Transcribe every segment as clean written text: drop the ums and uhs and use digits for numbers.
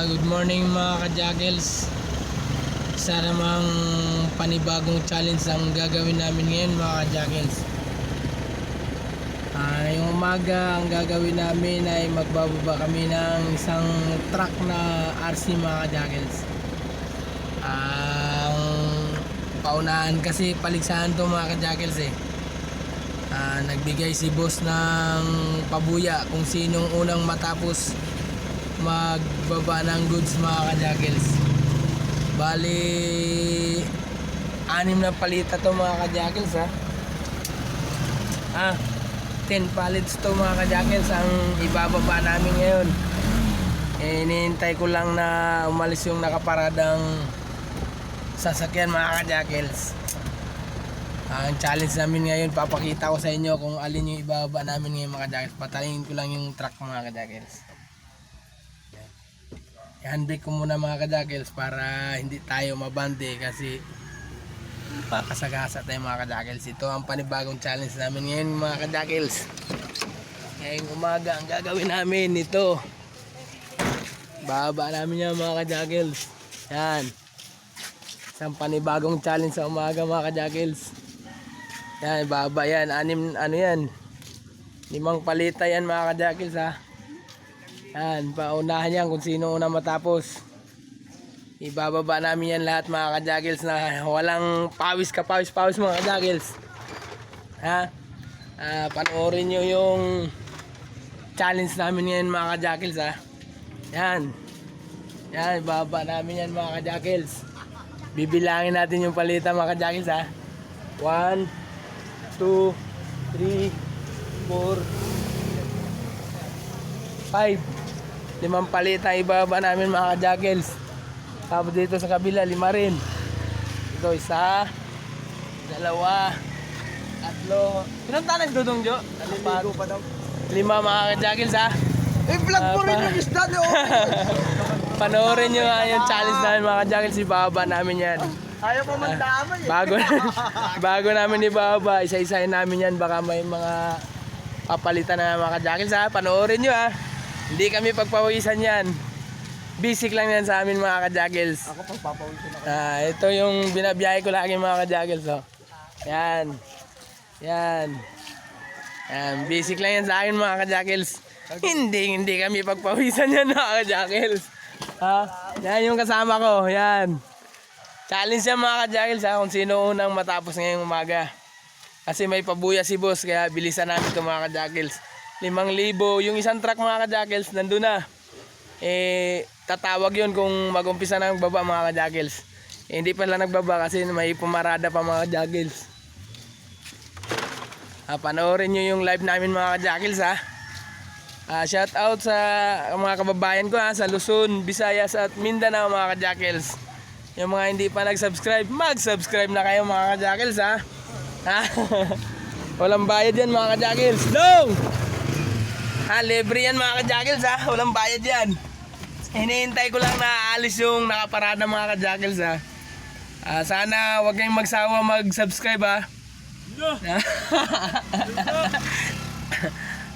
Good morning mga ka-juggles. Isa namang panibagong challenge ang gagawin namin ngayon mga ka-juggles. Yung umaga ang gagawin namin ay magbababa kami ng isang truck na RC mga ka-juggles. Ang paunahan kasi paligsahan to mga ka-juggles nagbigay si boss ng pabuya kung sinong unang matapos magbaba ng goods mga ka-juggles. Bali 6 na palita to mga ka-juggles 10 pallets to mga ka-juggles ang ibababa namin ngayon. Hinihintay ko lang na umalis yung nakaparadang sasakyan mga ka-juggles. Ang challenge namin ngayon, papakita ko sa inyo kung alin yung ibababa namin ngayon mga ka-juggles. Patalingin ko lang yung truck mga ka-juggles. I-handbrake ko muna mga ka-juggles para hindi tayo mabante kasi pakasagasa tayo mga ka-juggles. Ito ang panibagong challenge namin ngayon mga ka-juggles. Ngayong umaga ang gagawin namin ito. Bababa namin yan mga ka-juggles. Yan. Isang panibagong challenge sa umaga mga ka-juggles. Yan, baba yan. 5 palita yan mga ka-juggles Yan, paunahan yan kung sino una matapos. Ibababa namin yan lahat mga ka-juggles na walang pawis mga ka-juggles. Panoorin nyo yung challenge namin ngayon mga ka-juggles Yan. Yan, ibababa namin yan mga ka-juggles. Bibilangin natin yung palita mga ka-juggles 1 2, 3, 4, 5. 5 palita ibaba namin mga ka-juggles. Tapos dito sa kabila 5 rin. Ito 1, 2, 3. Pinunta na si Dudong Jo? 5 mga ka-juggles I-vlog mo rin yung isda niyo. Panoorin nyo yung challenge namin mga ka-juggles. Ibaba namin yan. Ayaw pa mandamay Bago namin ibaba, isa-isahin namin yan. Baka may mga papalitan na mga ka-juggles Panoorin nyo Hindi kami pagpawisan yan. Basic lang yan sa amin mga ka-juggles. Ako pagpapawisan ako. Ito yung binabiyahe ko lagi mga ka-juggles Yan. Yan. Yan. Basic lang yan sa akin mga ka-juggles. Hindi kami pagpawisan yan mga ka-juggles. Yan yung kasama ko. Yan. Challenge yan mga ka-juggles kung sino unang matapos ngayong umaga. Kasi may pabuya si boss kaya bilisan namin ito mga ka-juggles. 5,000. Yung isang truck mga ka-juggles nandun na. Tatawag yun kung mag-umpisa na magbaba mga ka-juggles. Hindi pa lang nagbaba kasi may pumarada pa mga ka-juggles. Panoorin nyo yung live namin mga ka-juggles shout out sa mga kababayan ko sa Luzon, Visayas at Mindanao mga ka-juggles. Yung mga hindi pa nag-subscribe, mag-subscribe na kayo mga ka-juggles Walang bayad yan mga ka-juggles. No! Libre yan mga ka-juggles Walang bayad yan. Hinihintay ko lang na alis yung nakaparada mga ka-juggles sana wag kayong magsawa mag-subscribe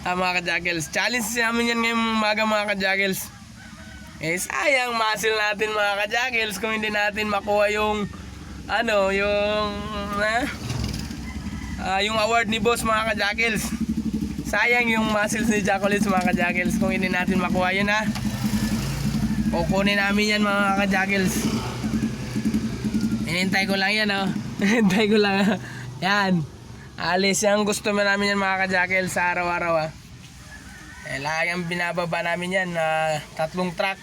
mga ka-juggles. Challenge namin yan ngayong umaga mga ka-juggles. Sayang muscle natin mga ka-juggles kung hindi natin makuha yung yung award ni boss mga ka-juggles. Sayang yung muscles ni Jacolites mga ka-juggles kung hindi natin makuha yun kukunin namin yan mga ka-juggles. Hinintay ko lang yan Hinintay ko lang yan. Alis yung gusto namin yan mga ka-juggles sa araw-araw Lagang binababa namin yan 3 truck.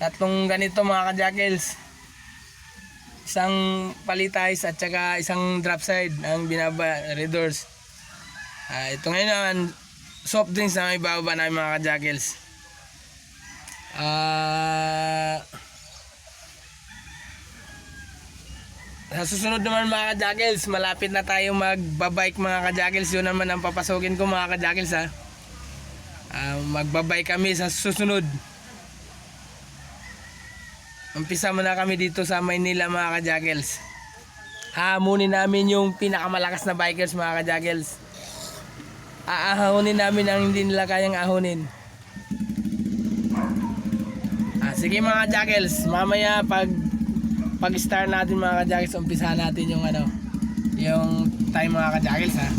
3 ganito mga ka-juggles. Isang palitais at saka isang drop side ang binaba red doors. Ito ngayon naman soft drinks na may bababa namin mga ka-juggles. Sa susunod naman mga ka-juggles, malapit na tayo magbabike mga ka-juggles. Yun naman ang papasukin ko mga ka-juggles magbabike kami sa susunod. Umpisa muna kami dito sa Maynila mga ka-juggles. Hamunin namin yung pinakamalakas na bikers mga ka-juggles. Aahonin namin ang hindi nila kayang ahonin. Sige mga jackals, mamaya pag start natin mga ka-jackals, umpisahan natin yung ano, yung time mga ka-jackals ha.